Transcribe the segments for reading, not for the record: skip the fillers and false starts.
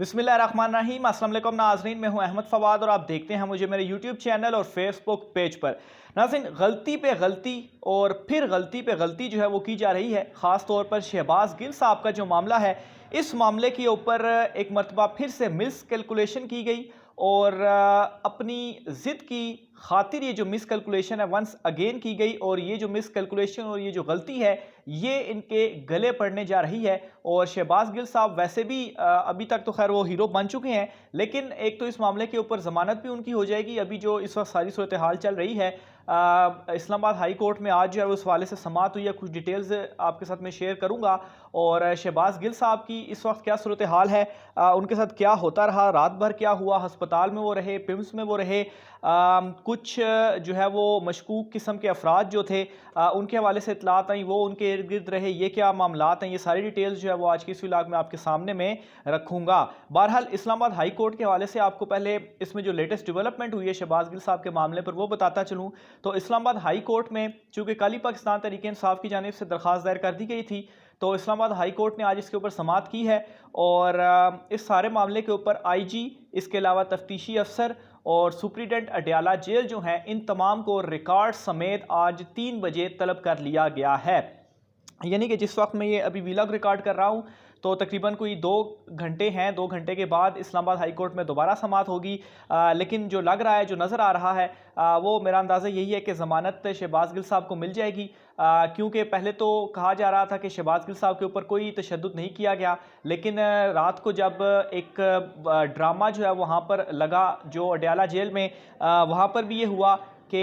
बिस्मिल्लाहिर्रहमानिर्रहीम। अस्सलाम वालेकुम नाज़रीन, मैं हूं अहमद फवाद और आप देखते हैं मुझे मेरे यूट्यूब चैनल और फेसबुक पेज पर। नाज़रीन, गलती पे गलती और फिर गलती पे गलती जो है वो की जा रही है। ख़ास तौर पर शहबाज गिल साहब का जो मामला है, इस मामले के ऊपर एक मरतबा फिर से मिस कैलकुलेशन की गई और अपनी ज़िद की खातिर ये जो मिस कैलकुलेशन है वंस अगेन की गई और ये जो मिस कैलकुलेशन और ये जो गलती है ये इनके गले पड़ने जा रही है। और शहबाज गिल साहब वैसे भी अभी तक तो खैर वो हीरो बन चुके हैं, लेकिन एक तो इस मामले के ऊपर ज़मानत भी उनकी हो जाएगी। अभी जो इस वक्त सारी सूरत हाल चल रही है, इस्लामाबाद हाई कोर्ट में आज जो है उस हवाले से समाअत हुई है। कुछ डिटेल्स आपके साथ में शेयर करूंगा और शहबाज गिल साहब की इस वक्त क्या सूरत हाल है, उनके साथ क्या होता रहा, रात भर क्या हुआ, अस्पताल में वो रहे, पिम्स में वो रहे, कुछ जो है वो मशकूक किस्म के अफराद जो थे उनके हवाले से इतलात आई, वो उनके इर्द गिर्द रहे, ये क्या मामलात हैं, ये सारी डिटेल्स जो है वो आज की इस व्लॉग में आपके सामने में रखूंगा। बहरहाल इस्लामाबाद हाई कोर्ट के हवाले से आपको पहले इसमें जो लेटेस्ट डेवलपमेंट हुई है शहबाज गिल साहब के मामले पर वो बताता चलूँ। तो इस्लामाबाद हाई कोर्ट में चूँकि कल ही पाकिस्तान तहरीक इंसाफ की जानिब से दरख्वास्त दायर कर दी गई थी, तो इस्लामाबाद हाई कोर्ट ने आज इसके ऊपर समाअत की है और इस सारे मामले के ऊपर आईजी, इसके अलावा तफ्तीशी अफसर और सुप्रीडेंट अडयाला जेल जो हैं, इन तमाम को रिकॉर्ड समेत आज 3 बजे तलब कर लिया गया है। यानी कि जिस वक्त मैं ये अभी व्लॉग रिकॉर्ड कर रहा हूँ तो तकरीबन कोई 2 घंटे हैं, 2 घंटे के बाद इस्लामाबाद हाई कोर्ट में दोबारा समाअत होगी। लेकिन जो लग रहा है, जो नज़र आ रहा है, वो मेरा अंदाज़ा यही है कि ज़मानत शहबाज गिल साहब को मिल जाएगी। क्योंकि पहले तो कहा जा रहा था कि शहबाज गिल साहब के ऊपर कोई तशद्दुद नहीं किया गया, लेकिन रात को जब एक ड्रामा जो है वहाँ पर लगा, जो अडयाला जेल में, वहाँ पर भी ये हुआ कि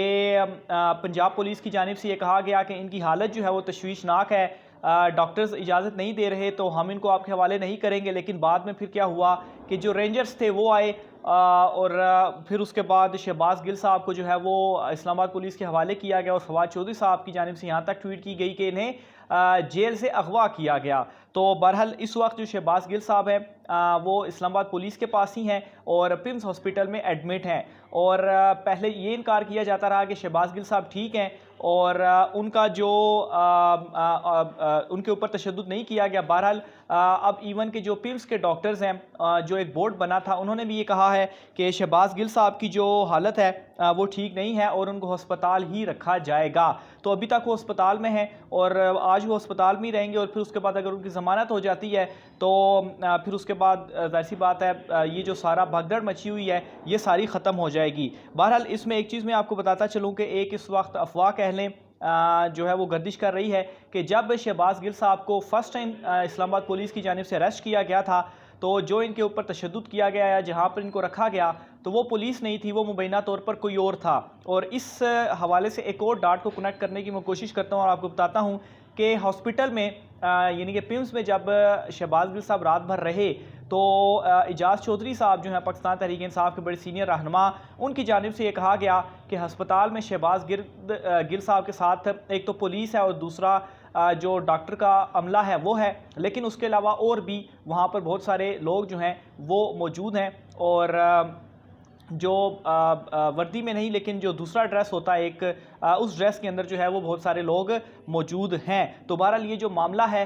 पंजाब पुलिस की जानिब से ये कहा गया कि इनकी हालत जो है वो तशवीशनाक है, डॉक्टर्स इजाज़त नहीं दे रहे तो हम इनको आपके हवाले नहीं करेंगे। लेकिन बाद में फिर क्या हुआ कि जो रेंजर्स थे वो आए और फिर उसके बाद शहबाज गिल साहब को जो है वो इस्लामाबाद पुलिस के हवाले किया गया और फवाद चौधरी साहब की जानिब से यहाँ तक ट्वीट की गई कि इन्हें जेल से अगवा किया गया। तो बहरहाल इस वक्त जो शहबाज गिल साहब है वो इस्लामाबाद पुलिस के पास ही हैं और पिम्स हॉस्पिटल में एडमिट हैं। और पहले ये इनकार किया जाता रहा कि शहबाज गिल साहब ठीक हैं और उनका जो उनके ऊपर तशद्दुद नहीं किया गया। बहरहाल अब इवन के जो पिम्स के डॉक्टर्स हैं, जो एक बोर्ड बना था, उन्होंने भी ये कहा है कि शहबाज गिल साहब की जो हालत है वो ठीक नहीं है और उनको अस्पताल ही रखा जाएगा। तो अभी तक वो अस्पताल में हैं और आज वो अस्पताल में ही रहेंगे और फिर उसके बाद अगर उनकी ज़मानत हो जाती है तो फिर उसके बाद ज़ाहिर सी बात है ये जो सारा भगदड़ मची हुई है ये सारी ख़त्म हो जाएगी। बहरहाल इसमें एक चीज़ मैं आपको बताता चलूँ कि एक इस वक्त अफवाह कह लें जो है वो गर्दिश कर रही है कि जब शहबाज गिल साहब को फ़र्स्ट टाइम इस्लामाबाद पुलिस की जानिब से अरेस्ट किया गया था तो जो इनके ऊपर तशद्दुद किया गया या जहाँ पर इनको रखा गया तो वो पुलिस नहीं थी, वो मुबैना तौर पर कोई और था। और इस हवाले से एक और डाट को कनेक्ट करने की मैं कोशिश करता हूँ और आपको बताता हूँ कि हॉस्पिटल में यानी कि पिम्स में जब शहबाज गिल साहब रात भर रहे तो एजाज चौधरी साहब जो हैं पाकिस्तान तहरीक इंसाफ के बड़े सीनियर रहनुमा, उनकी जानिब से ये कहा गया कि अस्पताल में शहबाज गिल साहब के साथ एक तो पुलिस है और दूसरा जो डॉक्टर का अमला है वो है, लेकिन उसके अलावा और भी वहाँ पर बहुत सारे लोग जो हैं वो मौजूद हैं। और जो वर्दी में नहीं लेकिन जो दूसरा ड्रेस होता है एक, उस ड्रेस के अंदर जो है वो बहुत सारे लोग मौजूद हैं। तो बहरहाल ये जो मामला है,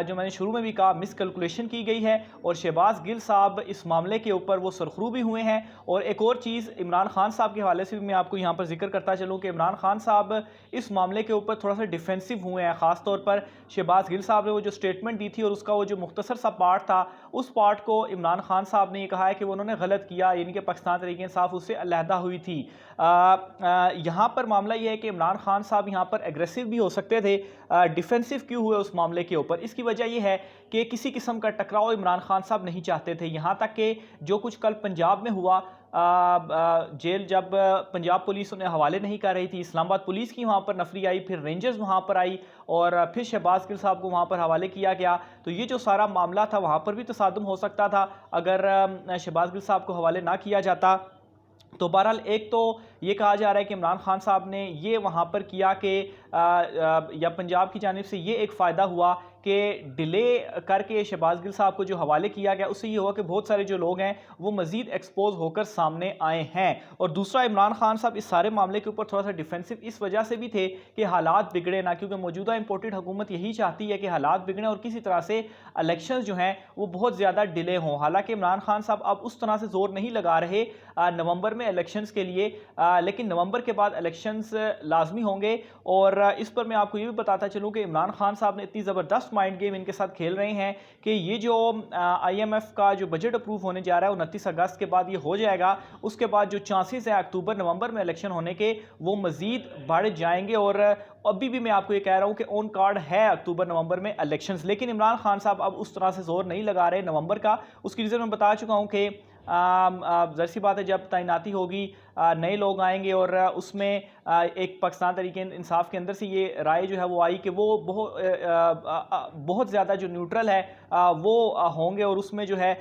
जो मैंने शुरू में भी कहा, मिस कैलकुलेशन की गई है और शहबाज गिल साहब इस मामले के ऊपर वो सरखरू भी हुए हैं। और एक और चीज़ इमरान खान साहब के हवाले से भी मैं आपको यहाँ पर जिक्र करता चलूँ कि इमरान खान साहब इस मामले के ऊपर थोड़ा सा डिफेंसिव हुए हैं। ख़ास तौर पर शहबाज गिल साहब ने वो जो स्टेटमेंट दी थी और उसका वो जो मुख्तसर सा पार्ट था, उस पार्ट को इमरान खान साहब ने ये कहा है कि उन्होंने गलत किया, यानी कि पाकिस्तान तहरीक इंसाफ उससे अलहदा हुई थी। यहाँ पर मामला यह है कि इमरान खान साहब यहाँ पर एग्रेसिव भी हो सकते थे, डिफेंसिव क्यों हुए उस मामले के ऊपर? इसकी वजह यह है कि किसी किस्म का टकराव इमरान खान साहब नहीं चाहते थे। यहाँ तक कि जो कुछ कल पंजाब में हुआ, जेल जब पंजाब पुलिस उन्हें हवाले नहीं कर रही थी, इस्लामाबाद पुलिस की वहाँ पर नफरी आई, फिर रेंजर्स वहाँ पर आई और फिर शहबाज गिल साहब को वहाँ पर हवाले किया गया। तो ये जो सारा मामला था वहाँ पर भी तसादुम हो सकता था अगर शहबाज गिल साहब को हवाले ना किया जाता। तो बहरहाल एक तो ये कहा जा रहा है कि इमरान खान साहब ने ये वहाँ पर किया कि या पंजाब की जानिब से ये एक फ़ायदा हुआ कि डिले करके शहबाज गिल साहब को जो हवाले किया गया उससे ये हुआ कि बहुत सारे जो लोग हैं वो मजीद एक्सपोज होकर सामने आए हैं। और दूसरा, इमरान खान साहब इस सारे मामले के ऊपर थोड़ा सा डिफेंसिव इस वजह से भी थे कि हालात बिगड़े ना, क्योंकि मौजूदा इंपोर्टेड हुकूमत यही चाहती है कि हालात बिगड़े और किसी तरह से इलेक्शन जो हैं वो बहुत ज़्यादा डिले हों। हालांकि इमरान खान साहब अब उस तरह से जोर नहीं लगा रहे नवंबर में इलेक्शंस के लिए, लेकिन नवंबर के बाद इलेक्शंस लाजमी होंगे। और इस पर मैं आपको ये भी बताता चलूँ कि इमरान खान साहब ने इतनी ज़बरदस्त माइंड गेम इनके साथ खेल रहे हैं कि ये जो IMF का जो बजट अप्रूव होने जा रहा है 29 अगस्त के बाद ये हो जाएगा। उसके बाद जो चांसेस है अक्टूबर नवंबर में इलेक्शन होने के वो मजीद बढ़ जाएंगे। और अभी भी मैं आपको ये कह रहा हूँ कि ऑन कार्ड है अक्टूबर नवंबर में इलेक्शंस, लेकिन इमरान खान साहब अब उस तरह से जोर नहीं लगा रहे नवंबर का। उसकी रीज़न मैं बता चुका हूँ कि ज़ाहिर सी बात है, जब तैनाती होगी नए लोग आएंगे और उसमें एक पाकिस्तान तहरीक इंसाफ के अंदर से ये राय जो है वो आई कि वो बहुत ज़्यादा जो न्यूट्रल है वो होंगे और उसमें जो है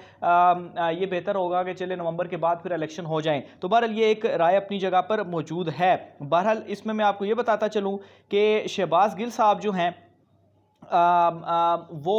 ये बेहतर होगा कि चले नवंबर के बाद फिर इलेक्शन हो जाएं। तो बहरहाल ये एक राय अपनी जगह पर मौजूद है। बहरहाल इसमें मैं आपको ये बताता चलूँ कि शहबाज गिल साहब जो हैं वो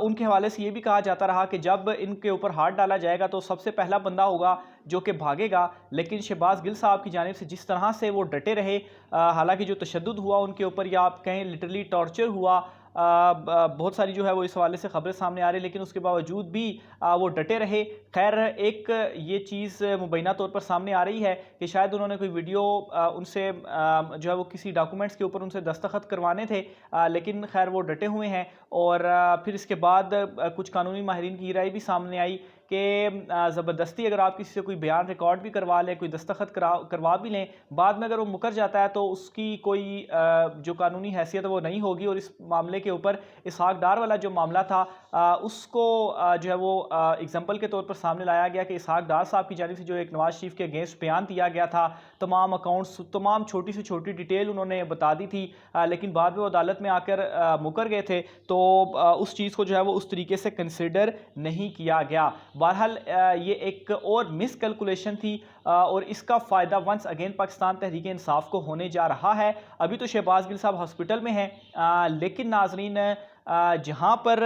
उनके हवाले से ये भी कहा जाता रहा कि जब इनके ऊपर हाथ डाला जाएगा तो सबसे पहला बंदा होगा जो कि भागेगा। लेकिन शहबाज गिल साहब की जानिब से जिस तरह से वो डटे रहे, हालांकि जो तशद्दुद हुआ उनके ऊपर या आप कहें लिटरली टॉर्चर हुआ, बहुत सारी जो है वो इस हवाले से खबरें सामने आ रही, लेकिन उसके बावजूद भी वो डटे रहे। खैर, एक ये चीज़ मुबैना तौर पर सामने आ रही है कि शायद उन्होंने कोई वीडियो उनसे जो है वो किसी डॉक्यूमेंट्स के ऊपर उनसे दस्तखत करवाने थे, लेकिन खैर वो डटे हुए हैं। और फिर इसके बाद कुछ कानूनी माहिरीन की राय भी सामने आई कि ज़बरदस्ती अगर आप किसी से कोई बयान रिकॉर्ड भी करवा लें, कोई दस्तखत करवा भी लें, बाद में अगर वो मुकर जाता है तो उसकी कोई जो कानूनी हैसियत वो नहीं होगी। और इस मामले के ऊपर इसहाक डार वाला जो मामला था उसको जो है वो एग्जाम्पल के तौर पर सामने लाया गया कि इसहाक डार साहब की जानिब से जो एक नवाज शरीफ के अगेंस्ट बयान दिया गया था, तमाम अकाउंट्स, तमाम छोटी से छोटी डिटेल उन्होंने बता दी थी, लेकिन बाद में वो अदालत में आकर मुकर गए थे, तो उस चीज़ को जो है वो उस तरीके से कंसिडर नहीं किया गया। बहरहाल ये एक और मिसकैलकुलेशन थी और इसका फ़ायदा वंस अगेन पाकिस्तान तहरीक इंसाफ को होने जा रहा है। अभी तो शहबाज गिल साहब हॉस्पिटल में हैं, लेकिन नाजरीन जहाँ पर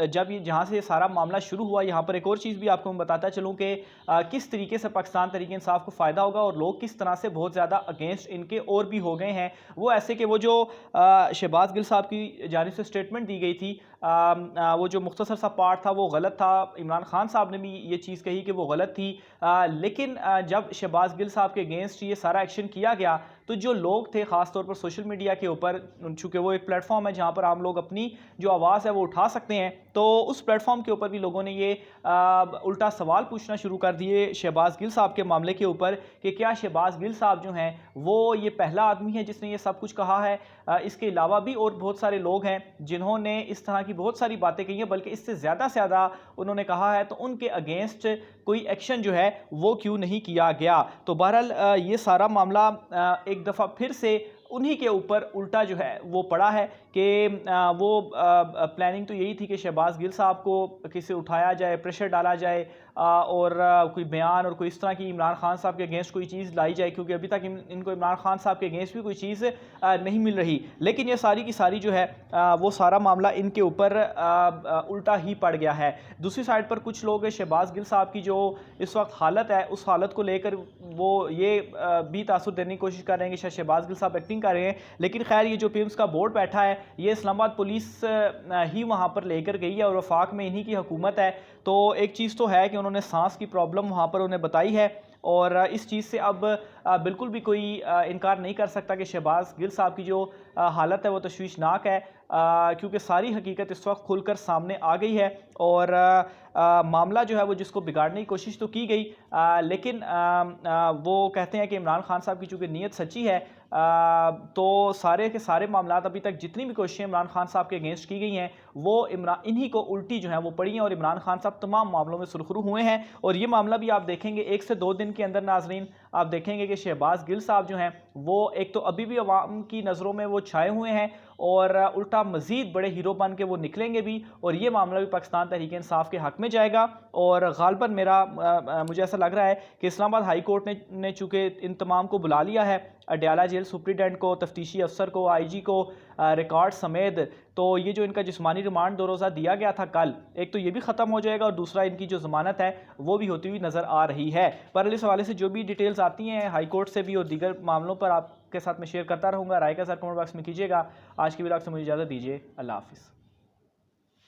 जहाँ से सारा मामला शुरू हुआ, यहाँ पर एक और चीज़ भी आपको मैं बताता चलूँ कि किस तरीके से पाकिस्तान तहरीक इंसाफ को फ़ायदा होगा और लोग किस तरह से बहुत ज़्यादा अगेंस्ट इनके और भी हो गए हैं। वो ऐसे कि वो जो शहबाज गिल साहब की जानिब से स्टेटमेंट दी गई थी, वो जो मुख्तसर सा पार्ट था वो गलत था। इमरान खान साहब ने भी ये चीज़ कही कि वो गलत थी, लेकिन जब शहबाज गिल साहब के अगेंस्ट ये सारा एक्शन किया गया तो जो लोग थे ख़ास तौर पर सोशल मीडिया के ऊपर, चूँकि वो एक प्लेटफॉर्म है जहाँ पर आम लोग अपनी जो आवाज़ है वो उठा सकते हैं, तो उस प्लेटफॉर्म के ऊपर भी लोगों ने ये उल्टा सवाल पूछना शुरू कर दिए शहबाज गिल साहब के मामले के ऊपर कि क्या शहबाज गिल साहब जो हैं वो ये पहला आदमी है जिसने ये सब कुछ कहा है। इसके अलावा भी और बहुत सारे लोग हैं जिन्होंने इस तरह की बहुत सारी बातें कही हैं, बल्कि इससे ज़्यादा उन्होंने कहा है, तो उनके अगेंस्ट कोई एक्शन जो है वो क्यों नहीं किया गया। तो बहरहाल ये सारा मामला एक दफ़ा फिर से उन्हीं के ऊपर उल्टा जो है वो पड़ा है कि वो प्लानिंग तो यही थी कि शहबाज गिल साहब को किसी उठाया जाए, प्रेशर डाला जाए और कोई बयान और कोई इस तरह की इमरान खान साहब के अगेंस्ट कोई चीज़ लाई जाए, क्योंकि अभी तक इनको इमरान खान साहब के अगेंस्ट भी कोई चीज़ नहीं मिल रही। लेकिन ये सारी की सारी जो है वो सारा मामला इनके ऊपर उल्टा ही पड़ गया है। दूसरी साइड पर कुछ लोग शहबाज गिल साहब की जो इस वक्त हालत है उस हालत को लेकर वो ये भी तासुर देने की कोशिश कर रहे हैं कि शायद शहबाज गिल साहब एक्टिंग कर रहे हैं, लेकिन खैर ये जो पिम्स का बोर्ड बैठा है ये इस्लामाबाद पुलिस ही वहाँ पर लेकर गई है और वफाक में इन्हीं की हुकूमत है। तो एक चीज़ तो है कि उन्होंने सांस की प्रॉब्लम वहाँ पर उन्हें बताई है और इस चीज़ से अब बिल्कुल भी कोई इनकार नहीं कर सकता कि शहबाज गिल साहब की जो हालत है वो तशवीशनाक है, क्योंकि सारी हकीकत इस वक्त खुलकर सामने आ गई है। और मामला जो है वो जिसको बिगाड़ने की कोशिश तो की गई, लेकिन वो कहते हैं कि इमरान खान साहब की चूँकि नीयत सच्ची है, तो सारे के सारे मामलात अभी तक जितनी भी कोशिशें इमरान खान साहब के अगेंस्ट की गई हैं वो इन्हीं को उल्टी जो है वो पड़ी हैं और इमरान खान साहब तमाम मामलों में सुरखरू हुए हैं। और ये मामला भी आप देखेंगे 1 से 2 दिन के अंदर नाजरीन आप देखेंगे कि शहबाज गिल साहब जो हैं वो एक तो अभी भी अवाम की नज़रों में वो छाए हुए हैं और उल्टा मज़ीद बड़े हीरो बन के वो निकलेंगे भी, और ये मामला भी पाकिस्तान तहरीक इंसाफ के हक़ में जाएगा। और गालिबन मुझे ऐसा लग रहा है कि इस्लामाबाद हाई कोर्ट ने चूँकि इन तमाम को बुला लिया है, अडयाला जेल सुप्रिटेंडेंट को, तफ्तीशी अफसर को, IG को रिकॉर्ड समेत। तो ये जो इनका जिस्मानी रिमांड 2 रोज़ा दिया गया था कल, एक तो ये भी ख़त्म हो जाएगा और दूसरा इनकी जो ज़मानत है वो भी होती हुई नज़र आ रही है। पर इस हवाले से जो भी डिटेल्स आती हैं हाई कोर्ट से भी और दीगर मामलों पर आपके साथ मैं शेयर करता रहूँगा। राय का सर कमेंट बॉक्स में कीजिएगा। आज की वीडियो से मुझे इजाज़त दीजिए। अल्लाह हाफ़िज़।